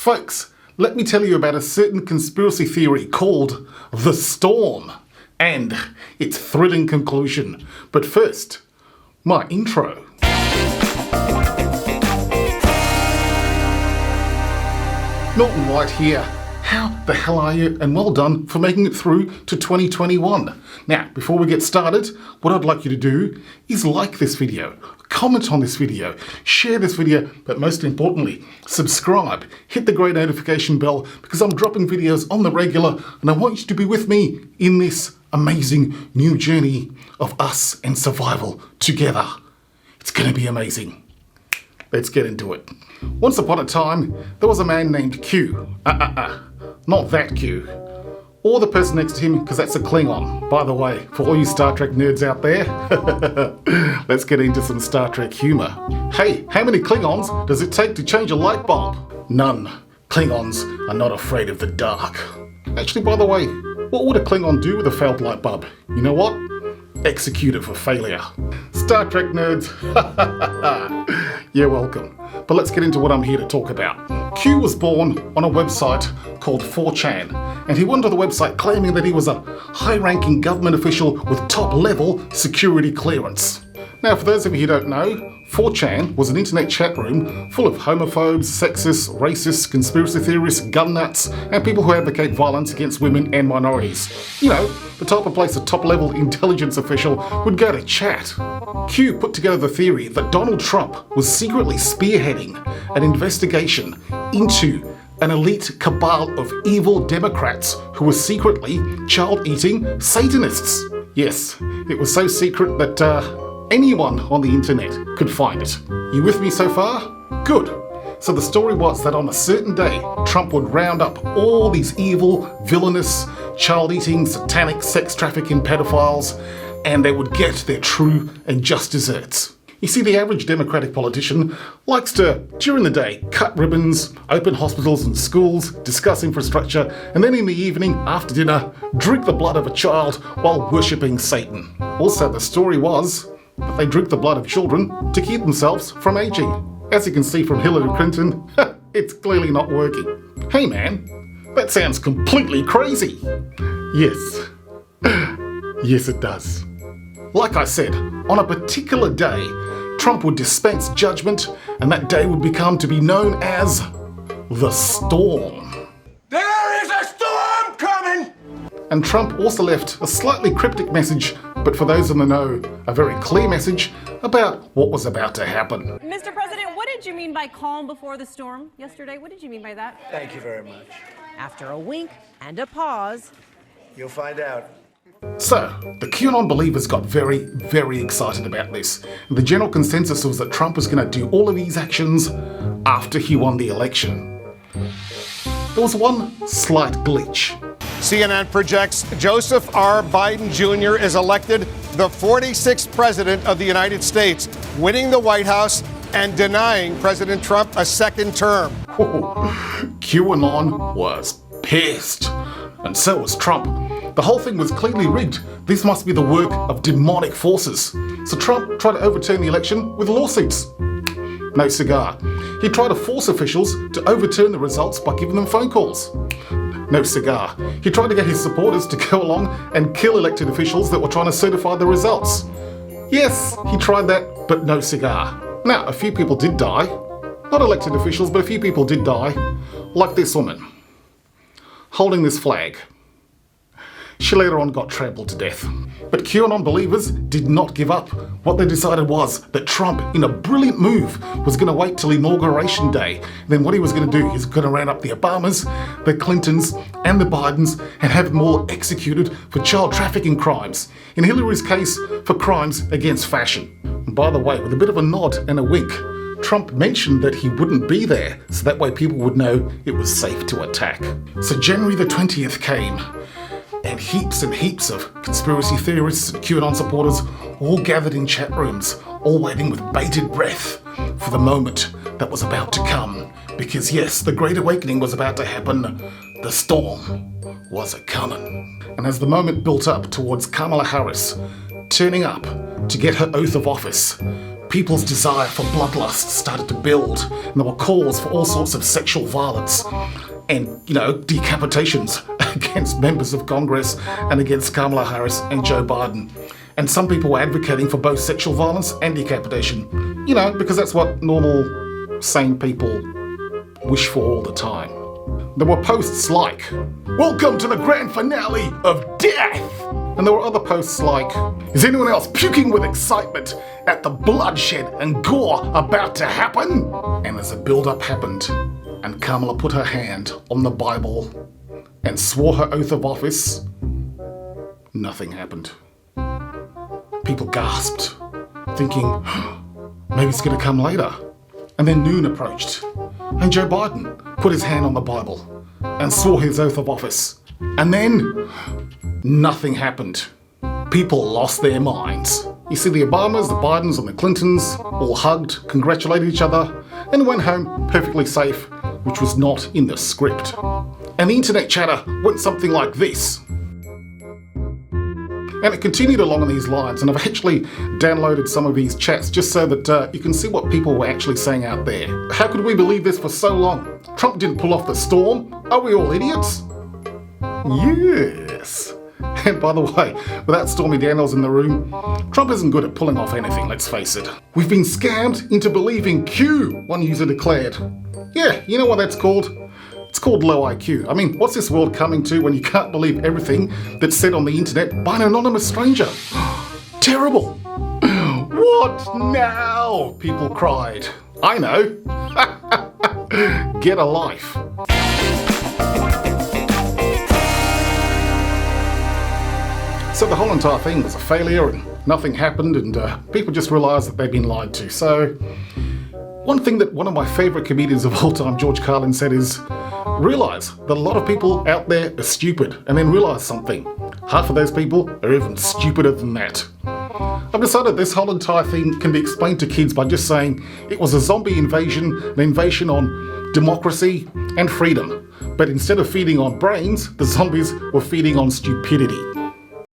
Folks, let me tell you about a certain conspiracy theory called The Storm and its thrilling conclusion. But first, my intro. Milton White here. How the hell are you? And well done for making it through to 2021. Now, before we get started, what I'd like you to do is like this video, comment on this video, share this video, but most importantly, subscribe, hit the great notification bell because I'm dropping videos on the regular and I want you to be with me in this amazing new journey of us and survival together. It's going to be amazing. Let's get into it. Once upon a time, there was a man named Q. Not that Q. Or the person next to him, because that's a Klingon. By the way, for all you Star Trek nerds out there, let's get into some Star Trek humour. Hey, how many Klingons does it take to change a light bulb? None. Klingons are not afraid of the dark. Actually, by the way, what would a Klingon do with a failed light bulb? You know what? Execute it for failure. Star Trek nerds, you're welcome. But let's get into what I'm here to talk about. Q was born on a website called 4chan, and he went on the website claiming that he was a high-ranking government official with top-level security clearance. Now, for those of you who don't know, 4chan was an internet chat room full of homophobes, sexists, racists, conspiracy theorists, gun nuts, and people who advocate violence against women and minorities. You know, the type of place a top-level intelligence official would go to chat. Q put together the theory that Donald Trump was secretly spearheading an investigation into an elite cabal of evil Democrats who were secretly child-eating Satanists. Yes, it was so secret that anyone on the internet could find it. You with me so far? Good. So the story was that on a certain day, Trump would round up all these evil, villainous, child-eating, satanic, sex-trafficking pedophiles, and they would get their true and just desserts. You see, the average Democratic politician likes to, during the day, cut ribbons, open hospitals and schools, discuss infrastructure, and then in the evening, after dinner, drink the blood of a child while worshipping Satan. Also, the story was that they drink the blood of children to keep themselves from aging. As you can see from Hillary Clinton, it's clearly not working. Hey man, that sounds completely crazy. Yes. Yes, it does. Like I said, on a particular day, Trump would dispense judgment, and that day would become to be known as the Storm. There is a storm coming! And Trump also left a slightly cryptic message, but for those in the know, a very clear message about what was about to happen. Mr. President, what did you mean by calm before the storm yesterday? What did you mean by that? Thank you very much. After a wink and a pause. You'll find out. So, the Q-Anon believers got very, very excited about this. The general consensus was that Trump was going to do all of these actions after he won the election. There was one slight glitch. CNN projects Joseph R. Biden Jr. is elected the 46th president of the United States, winning the White House and denying President Trump a second term. QAnon was pissed. And so was Trump. The whole thing was clearly rigged. This must be the work of demonic forces. So Trump tried to overturn the election with lawsuits. No cigar. He tried to force officials to overturn the results by giving them phone calls. No cigar. He tried to get his supporters to go along and kill elected officials that were trying to certify the results. Yes, he tried that, but no cigar. Now, a few people did die. Not elected officials, but a few people did die. Like this woman, holding this flag. She later on got trampled to death. But QAnon believers did not give up. What they decided was that Trump, in a brilliant move, was going to wait till Inauguration Day. Then what he was going to do is going to round up the Obamas, the Clintons, and the Bidens and have them all executed for child trafficking crimes. In Hillary's case, for crimes against fashion. And by the way, with a bit of a nod and a wink, Trump mentioned that he wouldn't be there, so that way people would know it was safe to attack. So January the 20th came, and heaps of conspiracy theorists and QAnon supporters all gathered in chat rooms, all waiting with bated breath for the moment that was about to come. Because yes, the Great Awakening was about to happen. The storm was a-coming. And as the moment built up towards Kamala Harris turning up to get her oath of office, people's desire for bloodlust started to build, and there were calls for all sorts of sexual violence and, decapitations against members of Congress and against Kamala Harris and Joe Biden. And some people were advocating for both sexual violence and decapitation, because that's what normal, sane people wish for all the time. There were posts like, "Welcome to the grand finale of death!" And there were other posts like, "Is anyone else puking with excitement at the bloodshed and gore about to happen?" And as the build-up happened, and Kamala put her hand on the Bible and swore her oath of office, nothing happened. People gasped, thinking, maybe it's going to come later. And then noon approached, and Joe Biden put his hand on the Bible and swore his oath of office. And then nothing happened. People lost their minds. You see, the Obamas, the Bidens, and the Clintons all hugged, congratulated each other, and went home perfectly safe, which was not in the script. And the internet chatter went something like this. And it continued along these lines, and I've actually downloaded some of these chats just so that you can see what people were actually saying out there. How could we believe this for so long? Trump didn't pull off the storm? Are we all idiots? Yes. And by the way, without Stormy Daniels in the room, Trump isn't good at pulling off anything, let's face it. "We've been scammed into believing Q," one user declared. Yeah, you know what that's called? It's called low IQ. I mean, what's this world coming to when you can't believe everything that's said on the internet by an anonymous stranger? Terrible. What now? People cried. I know. Get a life. So the whole entire thing was a failure and nothing happened, and people just realised that they'd been lied to. So one thing that one of my favourite comedians of all time, George Carlin, said is, realise that a lot of people out there are stupid, and then realise something. Half of those people are even stupider than that. I've decided this whole entire thing can be explained to kids by just saying it was a zombie invasion, an invasion on democracy and freedom. But instead of feeding on brains, the zombies were feeding on stupidity.